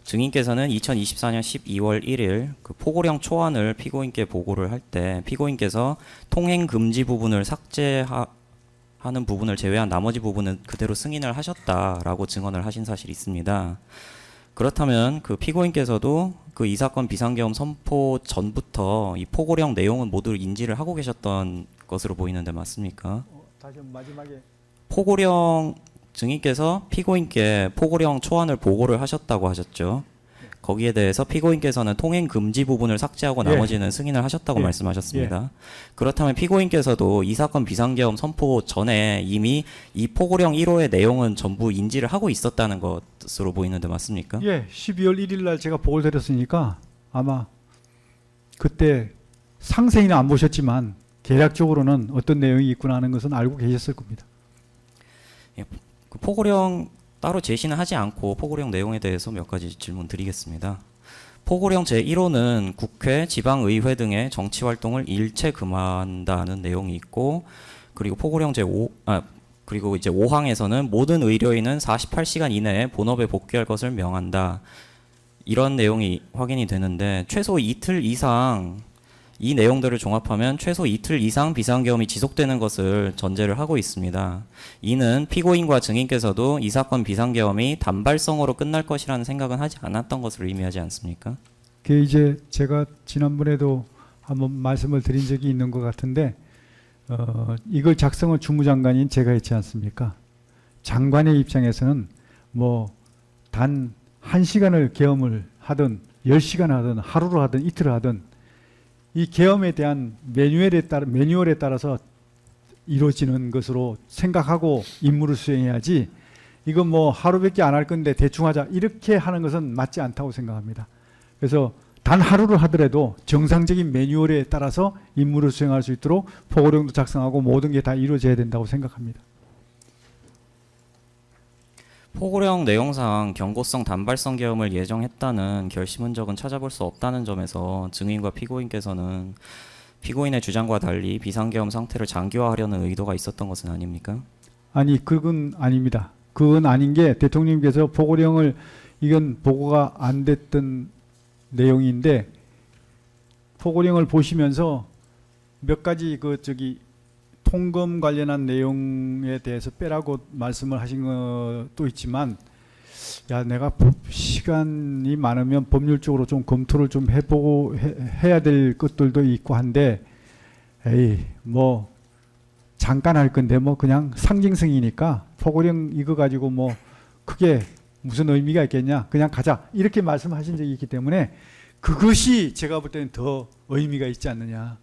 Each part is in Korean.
증인께서는 2024년 12월 1일 그 포고령 초안을 피고인께 보고를 할 때 피고인께서 통행 금지 부분을 삭제하는 부분을 제외한 나머지 부분은 그대로 승인을 하셨다라고 증언을 하신 사실이 있습니다. 그렇다면 그 피고인께서도 그 이 사건 비상계엄 선포 전부터 이 포고령 내용은 모두 인지를 하고 계셨던 것으로 보이는데 맞습니까? 다시 마지막에 포고령 증인께서 피고인께 포고령 초안을 보고를 하셨다고 하셨죠. 거기에 대해서 피고인께서는 통행 금지 부분을 삭제하고 예. 나머지는 승인을 하셨다고 예. 말씀하셨습니다. 그렇다면 피고인께서도 이 사건 비상계엄 선포 전에 이미 이 포고령 1호의 내용은 전부 인지를 하고 있었다는 것으로 보이는데 맞습니까? 예, 12월 1일 날 제가 보고를 드렸으니까 아마 그때 상세히는 안 보셨지만 대략적으로는 어떤 내용이 있구나 하는 것은 알고 계셨을 겁니다. 그 포고령 따로 제시는 하지 않고 포고령 내용에 대해서 몇 가지 질문 드리겠습니다. 포고령 제1호는 국회, 지방의회 등의 정치활동을 일체 금한다는 내용이 있고, 그리고 포고령 그리고 이제 5항에서는 모든 의료인은 48시간 이내에 본업에 복귀할 것을 명한다. 이런 내용이 확인이 되는데 최소 이틀 이상 이 내용들을 종합하면 최소 이틀 이상 비상계엄이 지속되는 것을 전제를 하고 있습니다. 이는 피고인과 증인께서도 이 사건 비상계엄이 단발성으로 끝날 것이라는 생각은 하지 않았던 것을 의미하지 않습니까? 그게 이제 제가 지난번에도 한번 말씀을 드린 적이 있는 것 같은데 이걸 작성은 주무장관인 제가 했지 않습니까? 장관의 입장에서는 뭐 단 1시간을 계엄을 하든 10시간 하든 하루로 하든 이틀을 하든 이 계엄에 대한 매뉴얼에 따라서 이루어지는 것으로 생각하고 임무를 수행해야지 이건 뭐 하루밖에 안 할 건데 대충 하자 이렇게 하는 것은 맞지 않다고 생각합니다. 그래서 단 하루를 하더라도 정상적인 매뉴얼에 따라서 임무를 수행할 수 있도록 포고령도 작성하고 모든 게 다 이루어져야 된다고 생각합니다. 포고령 내용상 경고성 단발성 계엄을 예정했다는 결심 흔적은 찾아볼 수 없다는 점에서 증인과 피고인께서는 피고인의 주장과 달리 비상계엄 상태를 장기화하려는 의도가 있었던 것은 아닙니까? 아니 그건 아닙니다. 그건 아닌 게 대통령께서 포고령을 이건 보고가 안 됐던 내용인데 포고령을 보시면서 몇 가지 통금 관련한 내용에 대해서 빼라고 말씀을 하신 것도 있지만 야 내가 시간이 많으면 법률적으로 좀 검토를 좀 해보고 해야 될 것들도 있고 한데 에이 뭐 잠깐 할 건데 뭐 그냥 상징성이니까 포고령 이거 가지고 뭐 크게 무슨 의미가 있겠냐 그냥 가자 이렇게 말씀하신 적이 있기 때문에 그것이 제가 볼 때는 더 의미가 있지 않느냐.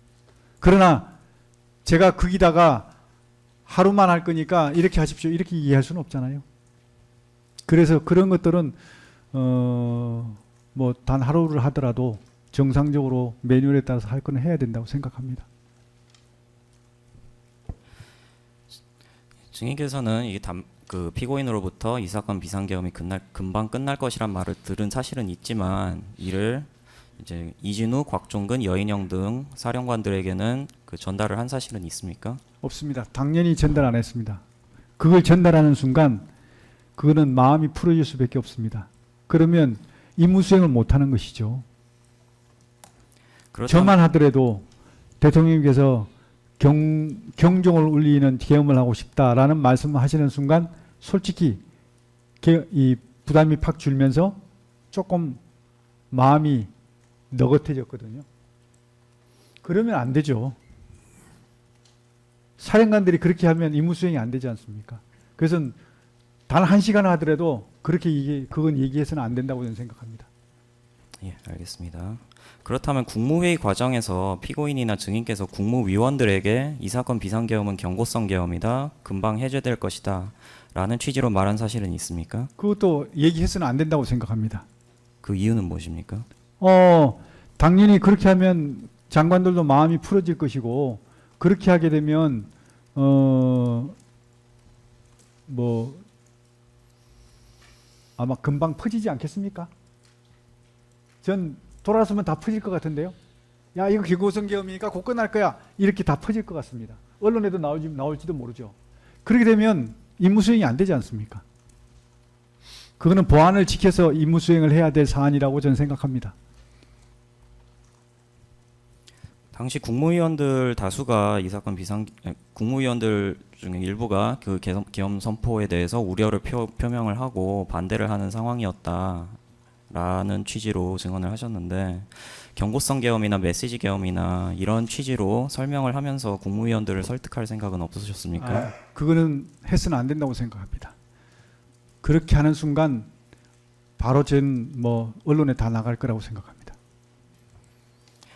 그러나 제가 거기다가 하루만 할 거니까 이렇게 하십시오 이렇게 이해할 수는 없잖아요. 그래서 그런 것들은 뭐 단 하루를 하더라도 정상적으로 매뉴얼에 따라서 할 거는 해야 된다고 생각합니다. 증인께서는 이게 그 피고인으로부터 이 사건 비상계엄이 금방 끝날 것이란 말을 들은 사실은 있지만 이를 이제 이진우, 곽종근, 여인영 등 사령관들에게는 그 전달을 한 사실은 있습니까? 없습니다. 당연히 전달 안 했습니다. 그걸 전달하는 순간 그거는 마음이 풀어질 수밖에 없습니다. 그러면 임무 수행을 못하는 것이죠. 저만 하더라도 대통령께서 경종을 울리는 계엄을 하고 싶다라는 말씀을 하시는 순간 솔직히 이 부담이 팍 줄면서 조금 마음이 너긋해졌거든요. 그러면 안 되죠. 사령관들이 그렇게 하면 임무 수행이 안 되지 않습니까? 그래서 단 1시간 하더라도 그건 얘기해서는 안 된다고 저는 생각합니다. 예, 알겠습니다. 그렇다면 국무회의 과정에서 피고인이나 증인께서 국무위원들에게 이 사건 비상계엄은 경고성 계엄이다, 금방 해제될 것이다 라는 취지로 말한 사실은 있습니까? 그것도 얘기해서는 안 된다고 생각합니다. 그 이유는 무엇입니까? 당연히 그렇게 하면 장관들도 마음이 풀어질 것이고 그렇게 하게 되면 뭐 아마 금방 퍼지지 않겠습니까? 전 돌아서면 다 퍼질 것 같은데요. 야 이거 경고성 계엄이니까 곧 끝날 거야. 이렇게 다 퍼질 것 같습니다. 언론에도 나올지도 모르죠. 그렇게 되면 임무 수행이 안 되지 않습니까? 그거는 보안을 지켜서 임무 수행을 해야 될 사안이라고 저는 생각합니다. 당시 국무위원들 다수가 이 사건 국무위원들 중에 일부가 그 계엄 선포에 대해서 우려를 표명을 하고 반대를 하는 상황이었다라는 취지로 증언을 하셨는데 경고성 계엄이나 메시지 계엄이나 이런 취지로 설명을 하면서 국무위원들을 설득할 생각은 없으셨습니까? 그거는 해서는 안 된다고 생각합니다. 그렇게 하는 순간 바로 전 뭐 언론에 다 나갈 거라고 생각합니다.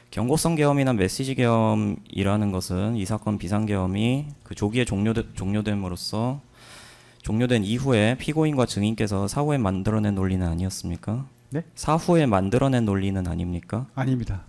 경고성 계엄이나 메시지 계엄이라는 것은 이 사건 비상계엄이 그 조기에 종료됨으로써 종료된 이후에 피고인과 증인께서 사후에 만들어낸 논리는 아니었습니까? 네? 사후에 만들어낸 논리는 아닙니까? 아닙니다.